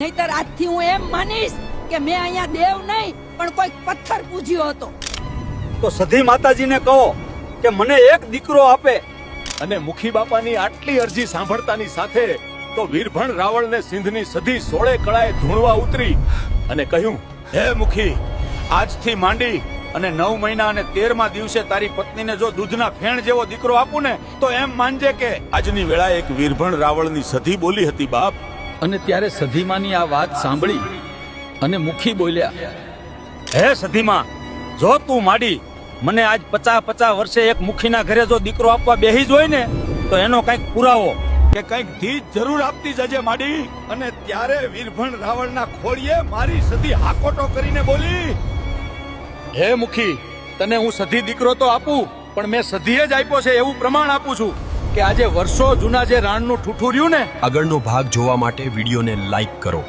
નહીતર આજથી હું એમ માનીશ કે મેં અહીંયા દેવ નહીં પણ કોઈ પથ્થર પૂજ્યો હતો. તો સધી માતાજીને કહો કે મને એક દીકરો આપે. અને મુખી બાપાની આટલી અરજી સાંભળતાની સાથે તો વીરભણ રાવળને સિંધની સધી 16 કળાએ ધૂણવા ઉતરી અને કહ્યું, હે મુખી, આજથી માંડી અને 9 મહિના અને 13મા દિવસે તારી પત્નીને જો દૂધના ફેણ જેવો દીકરો આપું ને તો એમ માનજે કે આજની વેળાએ એક વીરભણ રાવળની સધી બોલી હતી બાપ. અને ત્યારે સધીમાની આ વાત સાંભળી અને મુખી બોલ્યા, હે સધીમાં, જો તું માડી મને આજ 50 વર્ષે એક મુખીના ઘરે જો દીકરો આપવા બેહી જ હોય ને તો એનો કંઈક પુરાવો કે કંઈક ધીજ જરૂર આપતી જજે માડી. અને ત્યારે વીરભણ રાવળના ખોળીએ મારી સધી હાકોટો કરીને બોલી, હે મુખી, તને હું સધી દીકરો તો આપું પણ મેં સધીએ જ આપ્યો છે એવું પ્રમાણ આપું છું કે આજે વર્ષો જૂના જે રાણનું ઠૂઠું રહ્યું ને. આગળનો ભાગ જોવા માટે વિડીયોને લાઈક કરો.